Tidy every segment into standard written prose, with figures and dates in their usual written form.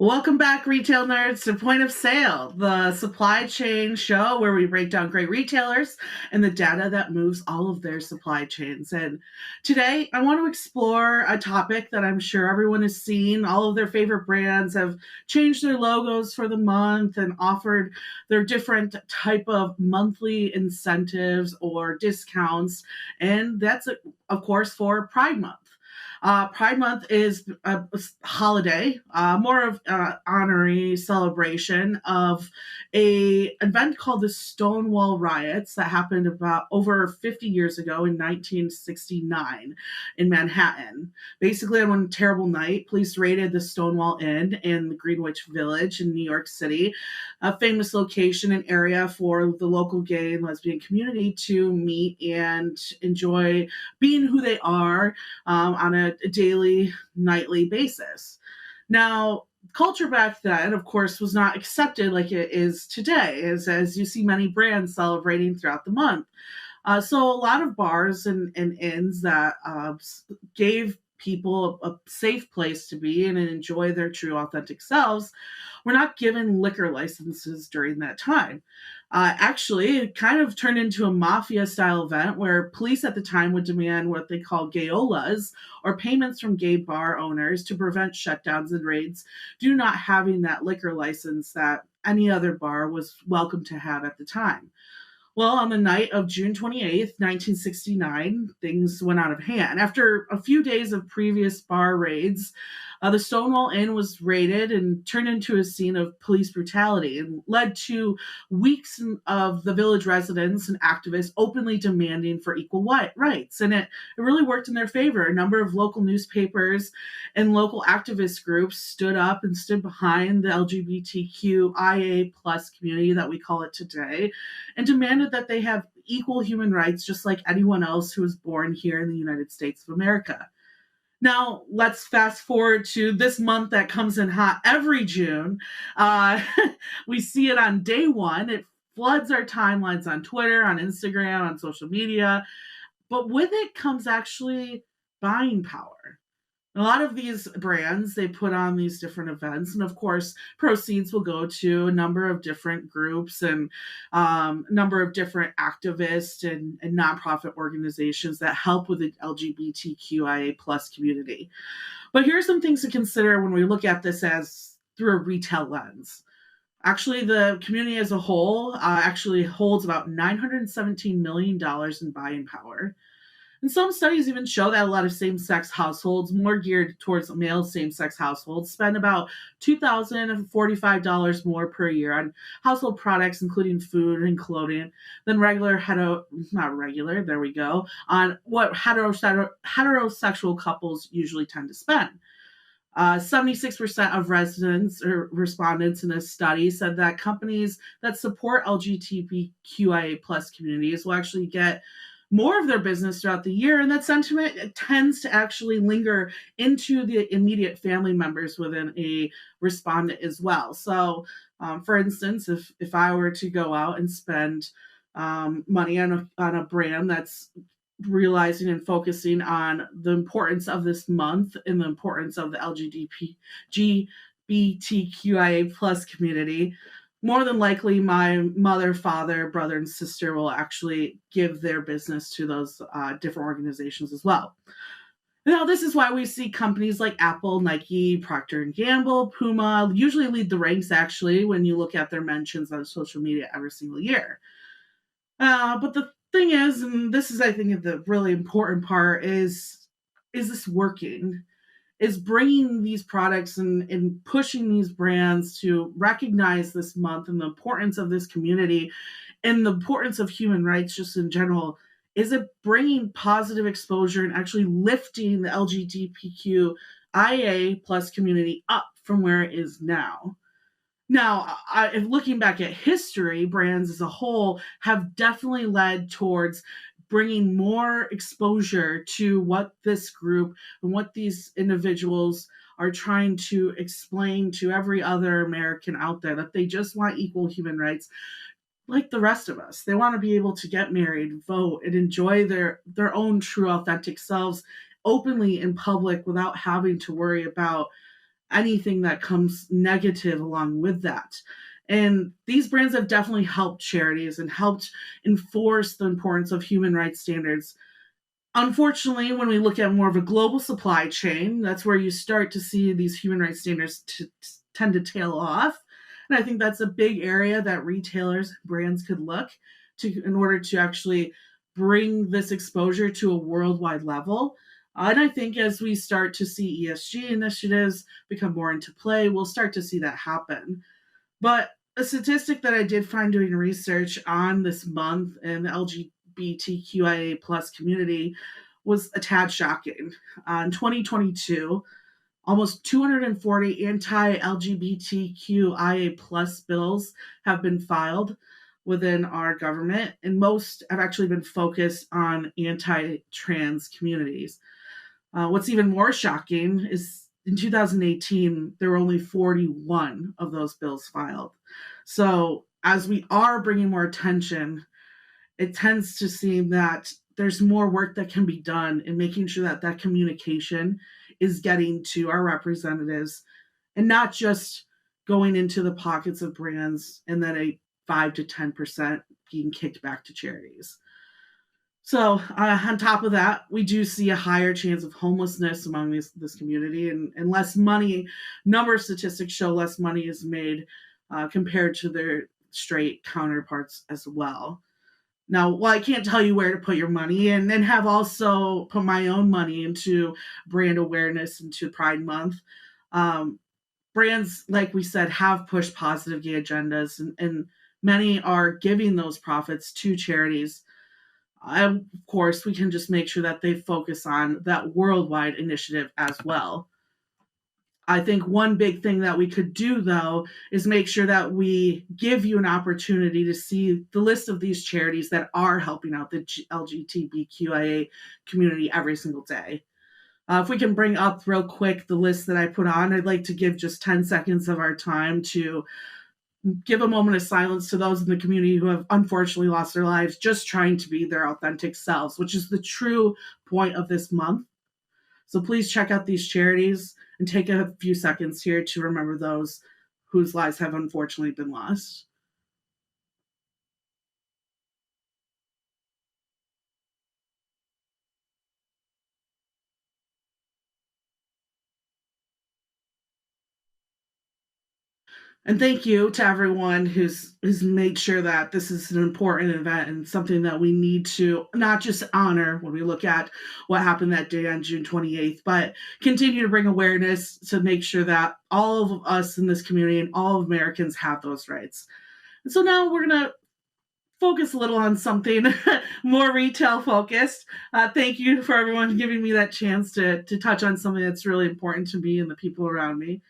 Welcome back, retail nerds, to Point of Sale, the supply chain show where we break down great retailers and the data that moves all of their supply chains. And today, I want to explore a topic that I'm sure everyone has seen. All of their favorite brands have changed their logos for the month and offered their different type of monthly incentives or discounts. And that's, of course, for Pride Month. Pride Month is a holiday, more of honorary celebration of a event called the Stonewall Riots that happened about over 50 years ago in 1969 in Manhattan. Basically, on one terrible night, police raided the Stonewall Inn in the Greenwich Village in New York City, a famous location and area for the local gay and lesbian community to meet and enjoy being who they are on a daily, nightly basis. Now, culture back then, of course, was not accepted like it is today, as you see many brands celebrating throughout the month. So a lot of bars and inns that gave people a safe place to be and enjoy their true authentic selves were not given liquor licenses during that time. Actually, it kind of turned into a mafia style event where police at the time would demand what they call gayolas, or payments from gay bar owners, to prevent shutdowns and raids due to not having that liquor license that any other bar was welcome to have at the time. Well, on the night of June 28th, 1969, things went out of hand. After a few days of previous bar raids, the Stonewall Inn was raided and turned into a scene of police brutality and led to weeks of the village residents and activists openly demanding for equal rights. And it really worked in their favor. A number of local newspapers and local activist groups stood up and stood behind the LGBTQIA plus community that we call it today, and demanded that they have equal human rights just like anyone else who was born here in the United States of America. Now, let's fast forward to this month that comes in hot every June. Uh, we see it on day one. It floods our timelines on Twitter, on Instagram, on social media. But with it comes actually buying power. A lot of these brands, they put on these different events, and of course, proceeds will go to a number of different groups and a number of different activists and nonprofit organizations that help with the LGBTQIA plus community. But here are some things to consider when we look at this as through a retail lens. Actually, the community as a whole actually holds about $917 million in buying power. And some studies even show that a lot of same-sex households, more geared towards male same-sex households, spend about $2,045 more per year on household products, including food and clothing, than on what heterosexual couples usually tend to spend. 76% of residents or respondents in this study said that companies that support LGBTQIA plus communities will actually get more of their business throughout the year, and that sentiment tends to actually linger into the immediate family members within a respondent as well. So, for instance, if I were to go out and spend money on a brand that's realizing and focusing on the importance of this month and the importance of the LGBTQIA plus community, more than likely my mother, father, brother, and sister will actually give their business to those different organizations as well. Now, this is why we see companies like Apple, Nike, Procter & Gamble, Puma usually lead the ranks, actually, when you look at their mentions on social media every single year. But the thing is, and this is, I think, the really important part, is this working? Is bringing these products and pushing these brands to recognize this month and the importance of this community and the importance of human rights just in general, is it bringing positive exposure and actually lifting the LGBTQIA plus community up from where it is now? Now, looking back at history, brands as a whole have definitely led towards bringing more exposure to what this group and what these individuals are trying to explain to every other American out there, that they just want equal human rights, like the rest of us. They want to be able to get married, vote, and enjoy their own true authentic selves openly in public without having to worry about anything that comes negative along with that. And these brands have definitely helped charities and helped enforce the importance of human rights standards. Unfortunately, when we look at more of a global supply chain, that's where you start to see these human rights standards tend to tail off. And I think that's a big area that retailers and brands could look to in order to actually bring this exposure to a worldwide level. And I think as we start to see ESG initiatives become more into play, we'll start to see that happen. But a statistic that I did find doing research on this month in the LGBTQIA plus community was a tad shocking. In 2022, almost 240 anti-LGBTQIA plus bills have been filed within our government, and most have actually been focused on anti-trans communities. What's even more shocking is in 2018, there were only 41 of those bills filed. So as we are bringing more attention, it tends to seem that there's more work that can be done in making sure that that communication is getting to our representatives and not just going into the pockets of brands and then a 5 to 10% being kicked back to charities. So on top of that, we do see a higher chance of homelessness among this community, and less money. Number of statistics show less money is made compared to their straight counterparts as well. Now, while I can't tell you where to put your money, and then have also put my own money into brand awareness into Pride Month, brands, like we said, have pushed positive gay agendas, and many are giving those profits to charities. Of course, we can just make sure that they focus on that worldwide initiative as well. I think one big thing that we could do, though, is make sure that we give you an opportunity to see the list of these charities that are helping out the LGBTQIA community every single day. If we can bring up real quick the list that I put on, I'd like to give just 10 seconds of our time to give a moment of silence to those in the community who have unfortunately lost their lives just trying to be their authentic selves, which is the true point of this month. So please check out these charities and take a few seconds here to remember those whose lives have unfortunately been lost. And thank you to everyone who's made sure that this is an important event and something that we need to not just honor when we look at what happened that day on June 28th, but continue to bring awareness to make sure that all of us in this community and all of Americans have those rights. And so now we're going to focus a little on something more retail focused. Thank you for everyone giving me that chance to touch on something that's really important to me and the people around me.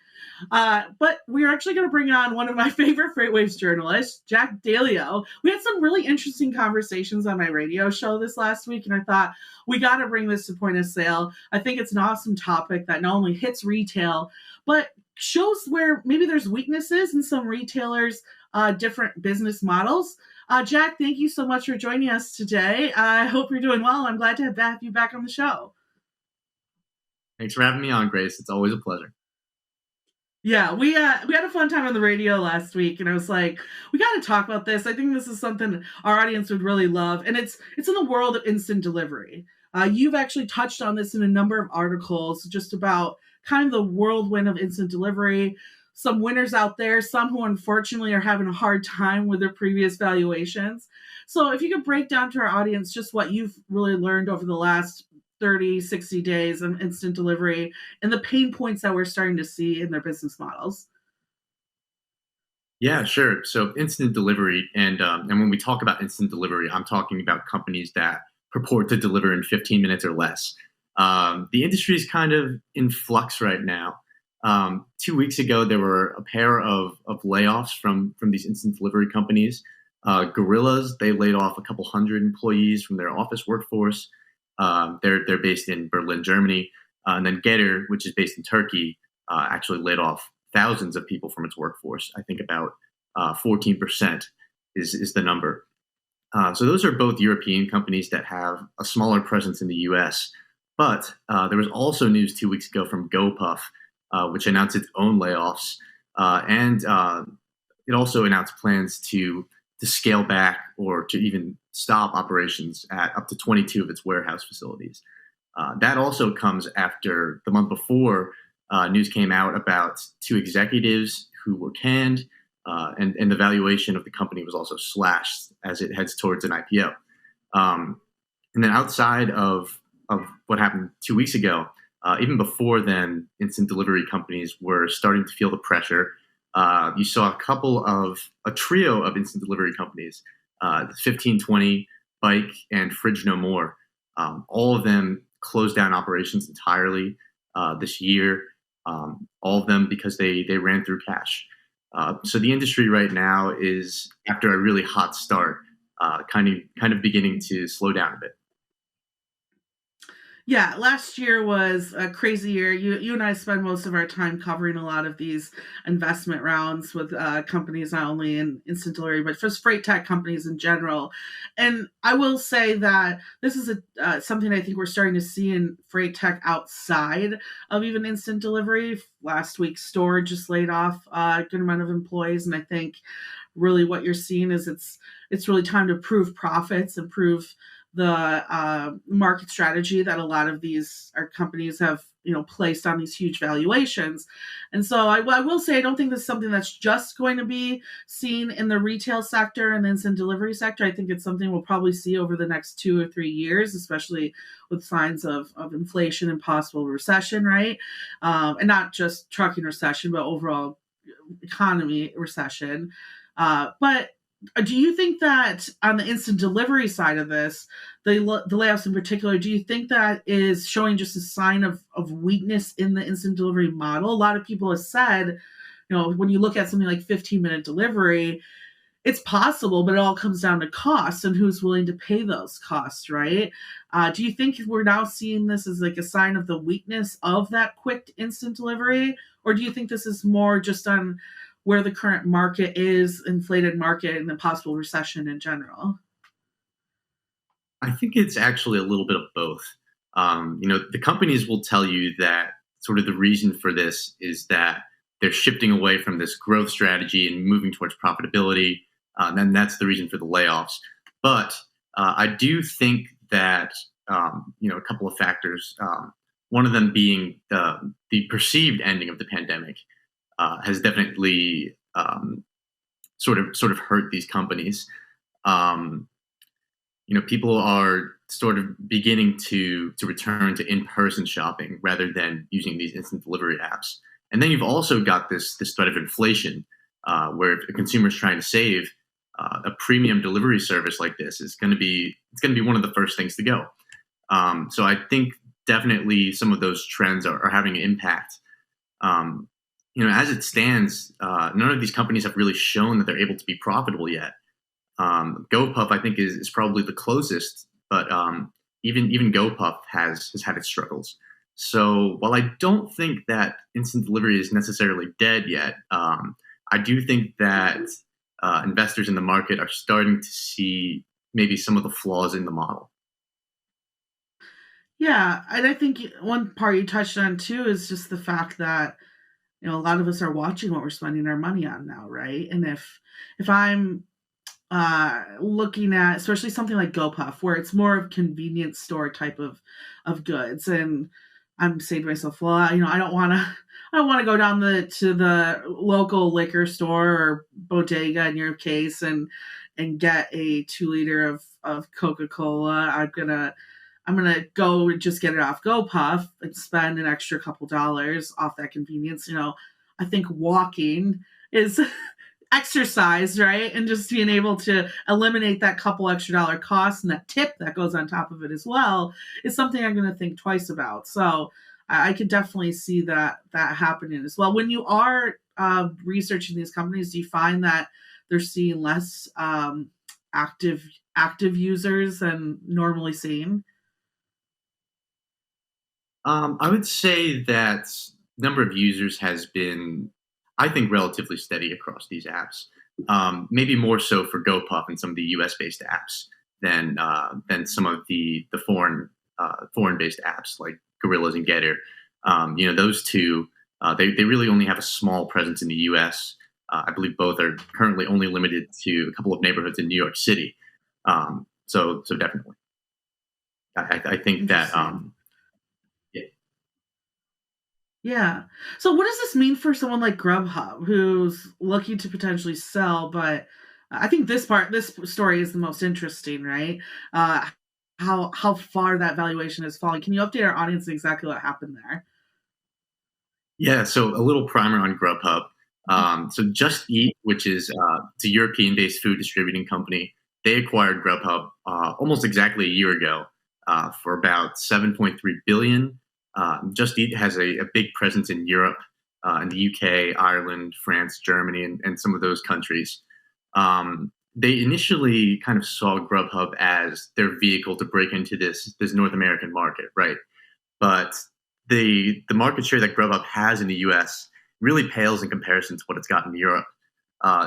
But we're actually going to bring on one of my favorite FreightWaves journalists, Jack Dalio. We had some really interesting conversations on my radio show this last week, and I thought we got to bring this to Point of Sale. I think it's an awesome topic that not only hits retail, but shows where maybe there's weaknesses in some retailers' different business models. Jack, thank you so much for joining us today. I hope you're doing well. I'm glad to have you back on the show. Thanks for having me on, Grace. It's always a pleasure. Yeah, we had a fun time on the radio last week, and I was like, we got to talk about this. I think this is something our audience would really love, and it's in the world of instant delivery. You've actually touched on this in a number of articles, just about kind of the whirlwind of instant delivery. Some winners out there, some who unfortunately are having a hard time with their previous valuations. So if you could break down to our audience just what you've really learned over the last 30, 60 days of instant delivery and the pain points that we're starting to see in their business models. Yeah, sure. So instant delivery, and when we talk about instant delivery, I'm talking about companies that purport to deliver in 15 minutes or less. The industry is kind of in flux right now. 2 weeks ago, there were a pair of layoffs from these instant delivery companies. Gorillas, they laid off a couple hundred employees from their office workforce. They're based in Berlin, Germany, and then Getir, which is based in Turkey, actually laid off thousands of people from its workforce. I think about 14%. is the number. So those are both European companies that have a smaller presence in the U.S. But there was also news 2 weeks ago from GoPuff, which announced its own layoffs, and it also announced plans to scale back or to even stop operations at up to 22 of its warehouse facilities. That also comes after the month before news came out about two executives who were canned, and the valuation of the company was also slashed as it heads towards an IPO. And then outside of what happened 2 weeks ago, even before then, instant delivery companies were starting to feel the pressure. You saw a trio of instant delivery companies, 1520, Bike, and Fridge No More. All of them closed down operations entirely this year. All of them because they ran through cash. So the industry right now is, after a really hot start, kind of beginning to slow down a bit. Yeah, last year was a crazy year. You and I spend most of our time covering a lot of these investment rounds with companies, not only in instant delivery, but just freight tech companies in general. And I will say that this is something I think we're starting to see in freight tech outside of even instant delivery. Last week, Store just laid off a good amount of employees, and I think really what you're seeing is it's really time to prove profits and prove the market strategy that a lot of these our companies have placed on these huge valuations. And so I will say I don't think this is something that's just going to be seen in the retail sector and the instant delivery sector. I think it's something we'll probably see over the next 2 or 3 years, especially with signs of inflation and possible recession, right? And not just trucking recession, but overall economy recession. But do you think that on the instant delivery side of this, the layoffs in particular, do you think that is showing just a sign of weakness in the instant delivery model? A lot of people have said, when you look at something like 15-minute delivery, it's possible, but it all comes down to costs and who's willing to pay those costs, right? Do you think we're now seeing this as like a sign of the weakness of that quick instant delivery? Or do you think this is more just on where the current market is, inflated market, and the possible recession in general? I think it's actually a little bit of both. The companies will tell you that sort of the reason for this is that they're shifting away from this growth strategy and moving towards profitability. And that's the reason for the layoffs. But I do think that a couple of factors. One of them being the perceived ending of the pandemic has definitely sort of hurt these companies. Um, People are sort of beginning to return to in-person shopping rather than using these instant delivery apps. And then you've also got this threat of inflation, where if a consumer is trying to save, a premium delivery service like this is going to be one of the first things to go. So I think definitely some of those trends are having an impact. As it stands, none of these companies have really shown that they're able to be profitable yet. GoPuff, I think, is probably the closest, but even GoPuff has had its struggles. So while I don't think that instant delivery is necessarily dead yet, I do think that investors in the market are starting to see maybe some of the flaws in the model. Yeah, and I think one part you touched on too is just the fact that a lot of us are watching what we're spending our money on now, right? And if I'm looking at especially something like GoPuff, where it's more of convenience store type of goods, and I'm saying to myself, well, I don't want to go down to the local liquor store or bodega in your case and get a 2 liter of Coca-Cola. I'm gonna go and just get it off GoPuff and spend an extra couple dollars off that convenience. I think walking is exercise, right? And just being able to eliminate that couple extra dollar costs and that tip that goes on top of it as well is something I'm going to think twice about. So I could definitely see that happening as well. When you are researching these companies, do you find that they're seeing less active users than normally seen? I would say that number of users has been, I think, relatively steady across these apps. maybe more so for GoPuff and some of the U.S. based apps than some of the foreign based apps like Gorillas and Getir. Those two they really only have a small presence in the U.S. I believe both are currently only limited to a couple of neighborhoods in New York City. So definitely, I think that Interesting. yeah. Yeah. So what does this mean for someone like Grubhub who's looking to potentially sell, but I think this story is the most interesting, right? Uh how far that valuation is falling. Can you update our audience exactly what happened there? Yeah, so a little primer on Grubhub. So Just Eat, which is it's a European-based food distributing company, they acquired Grubhub almost exactly a year ago for about 7.3 billion. Just Eat has a big presence in Europe, in the UK, Ireland, France, Germany, and some of those countries. They initially kind of saw Grubhub as their vehicle to break into this North American market, right? But the market share that Grubhub has in the U.S. really pales in comparison to what it's got in Europe.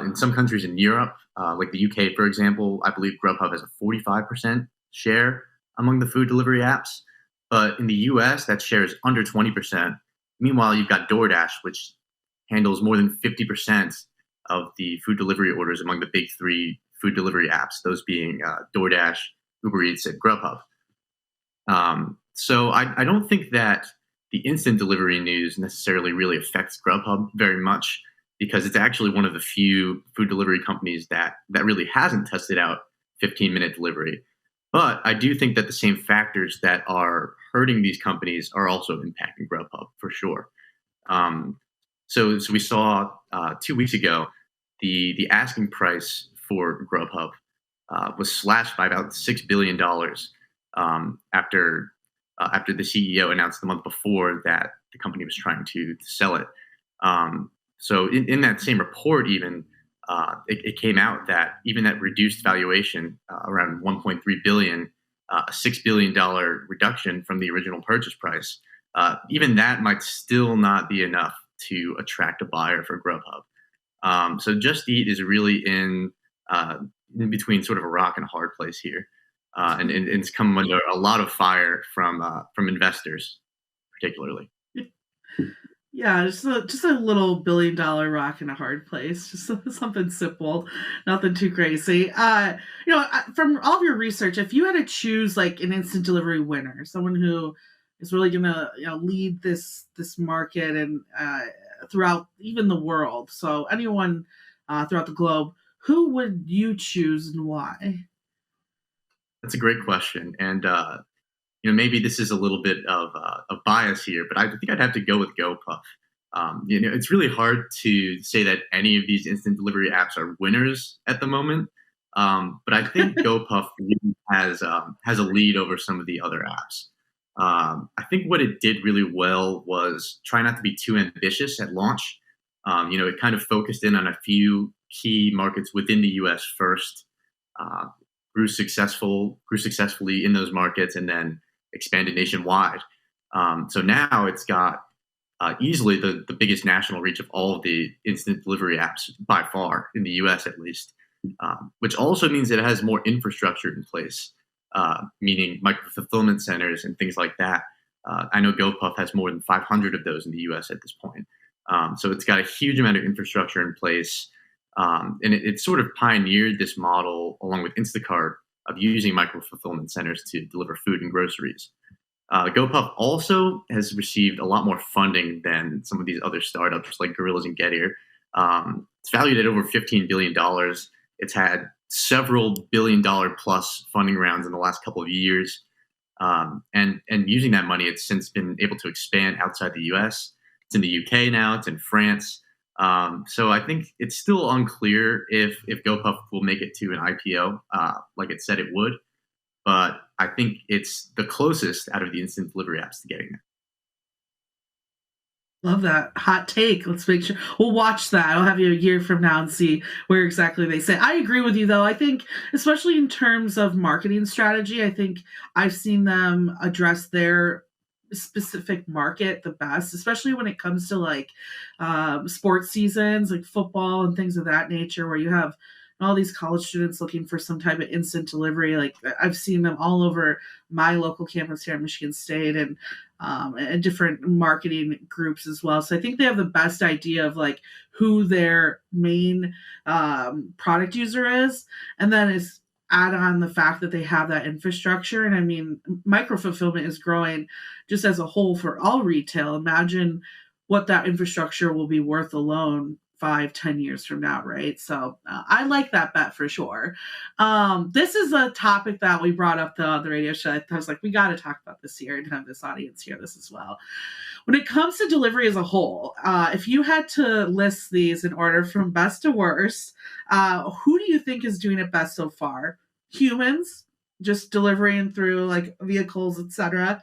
In some countries in Europe, like the UK, for example, I believe Grubhub has a 45% share among the food delivery apps. But in the US, that share is under 20%. Meanwhile, you've got DoorDash, which handles more than 50% of the food delivery orders among the big three food delivery apps, those being DoorDash, Uber Eats, and Grubhub. So I don't think that the instant delivery news necessarily really affects Grubhub very much because it's actually one of the few food delivery companies that really hasn't tested out 15-minute delivery. But I do think that the same factors that are hurting these companies are also impacting Grubhub for sure. Um, so we saw 2 weeks ago the asking price for Grubhub was slashed by about $6 billion after the CEO announced the month before that the company was trying to sell it. So in that same report, even it came out that even that reduced valuation, around 1.3 billion, a $6 billion reduction from the original purchase price, even that might still not be enough to attract a buyer for Grubhub. So Just Eat is really in between sort of a rock and a hard place here, and it's come under a lot of fire from investors, particularly. Yeah, just a little billion-dollar rock in a hard place. Just something simple, nothing too crazy. From all of your research, if you had to choose like an instant delivery winner, someone who is really gonna lead this market and throughout even the world, so anyone throughout the globe, who would you choose and why? That's a great question, and maybe this is a little bit of bias here, but I think I'd have to go with GoPuff. It's really hard to say that any of these instant delivery apps are winners at the moment, but I think GoPuff really has a lead over some of the other apps. I think what it did really well was try not to be too ambitious at launch. It kind of focused in on a few key markets within the U.S. first, uh, grew successfully in those markets, and then expanded nationwide. So now it's got easily the biggest national reach of all of the instant delivery apps by far in the US at least, which also means that it has more infrastructure in place, meaning micro fulfillment centers and things like that. I know GoPuff has more than 500 of those in the US at this point. So it's got a huge amount of infrastructure in place. And it sort of pioneered this model along with Instacart of using micro fulfillment centers to deliver food and groceries. GoPuff also has received a lot more funding than some of these other startups like Gorillas and Getir. It's valued at over $15 billion. It's had several billion-dollar plus funding rounds in the last couple of years. And using that money, it's since been able to expand outside the US. It's in the UK now, it's in France. So I think it's still unclear if GoPuff will make it to an IPO, like it said it would. But I think it's the closest out of the instant delivery apps to getting there. Love that hot take. Let's make sure we'll watch that. I'll have you a year from now and see where exactly they say. I agree with you though. I think, especially in terms of marketing strategy, I think I've seen them address their specific market the best, especially when it comes to like sports seasons, like football and things of that nature, where you have all these college students looking for some type of instant delivery. Like I've seen them all over my local campus here at Michigan State, and different marketing groups as well. So I think they have the best idea of like who their main product user is, and then is add on the fact that they have that infrastructure. And I mean, micro fulfillment is growing just as a whole for all retail. Imagine what that infrastructure will be worth alone 5-10 years from now, right? So I like that bet for sure. This is a topic that we brought up the radio show. I was like, we got to talk about this here and have this audience hear this as well. When it comes to delivery as a whole, if you had to list these in order from best to worst, who do you think is doing it best so far? Humans, just delivering through like vehicles, etc.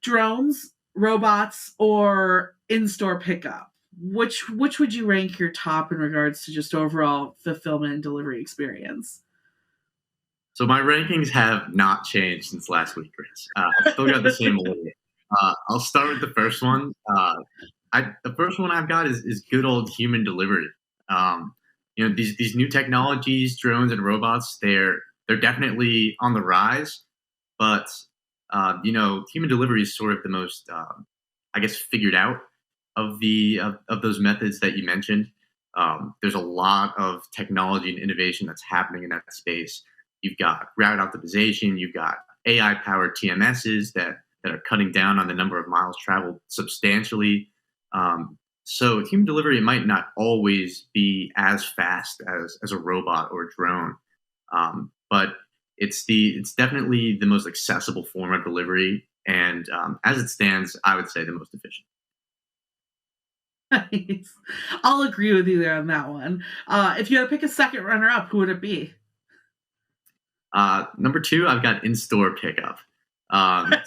Drones, robots, or in-store pickup? Which would you rank your top in regards to just overall fulfillment and delivery experience? So my rankings have not changed since last week, Chris. I've still got the same order. I'll start with the first one. The first one I've got is good old human delivery. These new technologies, drones and robots, they're definitely on the rise, but human delivery is sort of the most, I guess, figured out of those methods that you mentioned. There's a lot of technology and innovation that's happening in that space. You've got route optimization, you've got AI powered TMSs that are cutting down on the number of miles traveled substantially. So human delivery might not always be as fast as a robot or a drone, but it's definitely the most accessible form of delivery, and as it stands, I would say the most efficient. Nice. I'll agree with you there on that one. If you had to pick a second runner-up, who would it be? Number two, I've got in-store pickup.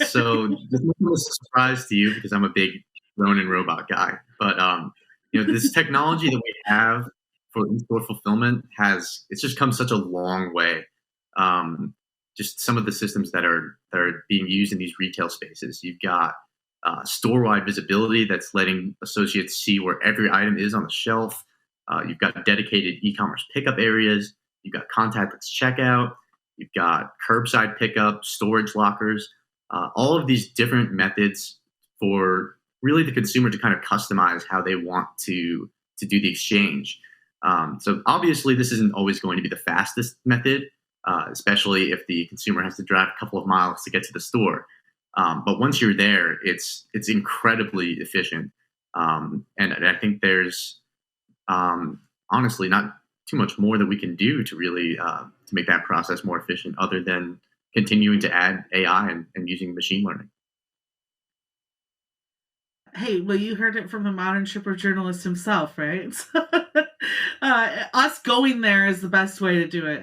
So this is no surprise to you because I'm a big drone and robot guy. But this technology that we have for in-store fulfillment it's just come such a long way. Just some of the systems that are being used in these retail spaces. You've got store-wide visibility that's letting associates see where every item is on the shelf. You've got dedicated e-commerce pickup areas. You've got contactless checkout. You've got curbside pickup, storage lockers, all of these different methods for really the consumer to kind of customize how they want to do the exchange. So obviously, this isn't always going to be the fastest method, especially if the consumer has to drive a couple of miles to get to the store. But once you're there, it's incredibly efficient, and I think there's honestly not too much more that we can do to really to make that process more efficient, other than continuing to add AI and using machine learning. Hey, well, you heard it from the modern shipper journalist himself, right? Us going there is the best way to do it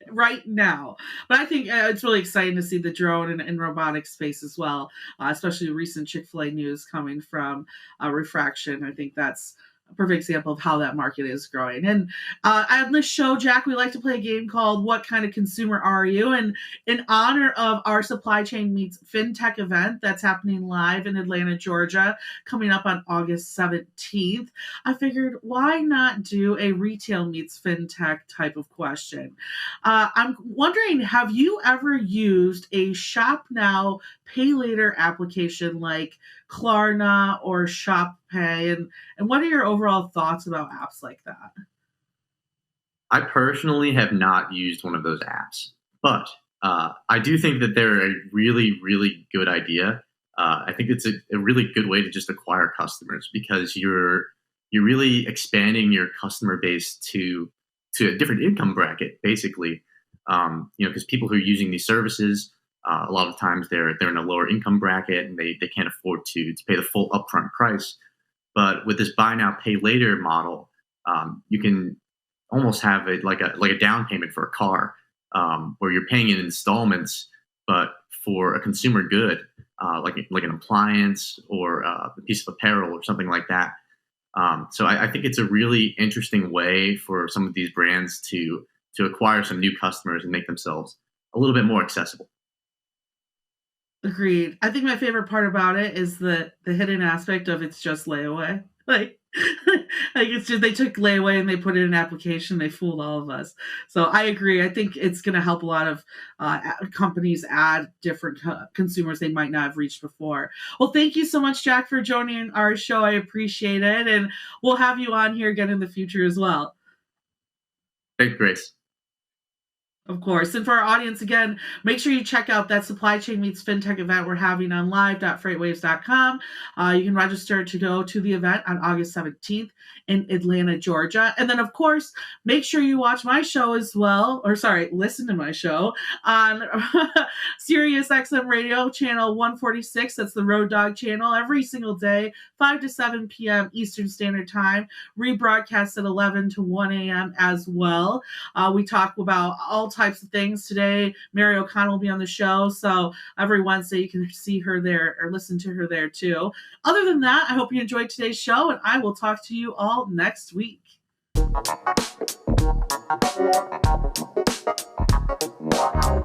right now. But I think it's really exciting to see the drone and robotic space as well, especially recent Chick-fil-A news coming from Refraction. I think that's a perfect example of how that market is growing. And on this show, Jack, we like to play a game called What Kind of Consumer Are You? And in honor of our Supply Chain Meets FinTech event that's happening live in Atlanta, Georgia, coming up on August 17th, I figured why not do a retail meets FinTech type of question? I'm wondering, have you ever used a Shop Now, Pay Later application like Klarna or Shop Pay? And what are your overall thoughts about apps like that? I personally have not used one of those apps, but I do think that they're a really, really good idea. I think it's a really good way to just acquire customers, because you're really expanding your customer base to a different income bracket, basically. Because people who are using these services, a lot of times they're in a lower income bracket and they can't afford to pay the full upfront price. But with this buy now, pay later model, you can almost have it like a down payment for a car, where you're paying in installments, but for a consumer good, like an appliance or a piece of apparel or something like that. So I think it's a really interesting way for some of these brands to acquire some new customers and make themselves a little bit more accessible. Agreed. I think my favorite part about it is the hidden aspect of it's just layaway. Like, like it's just they took layaway and they put it in an application. They fooled all of us. So I agree. I think it's going to help a lot of companies add different consumers they might not have reached before. Well, thank you so much, Jack, for joining our show. I appreciate it, and we'll have you on here again in the future as well. Thanks, Grace. Of course. And for our audience, again, make sure you check out that Supply Chain Meets FinTech event we're having on live.freightwaves.com. You can register to go to the event on August 17th in Atlanta, Georgia. And then, of course, make sure you watch my show as well, listen to my show on Sirius XM Radio, channel 146. That's the Road Dog channel every single day, 5 to 7 p.m. Eastern Standard Time, rebroadcast at 11 to 1 a.m. as well. We talk about all types of things today. Mary O'Connell will be on the show, so every Wednesday you can see her there or listen to her there too. Other than that, I hope you enjoyed today's show, and I will talk to you all next week. Wow.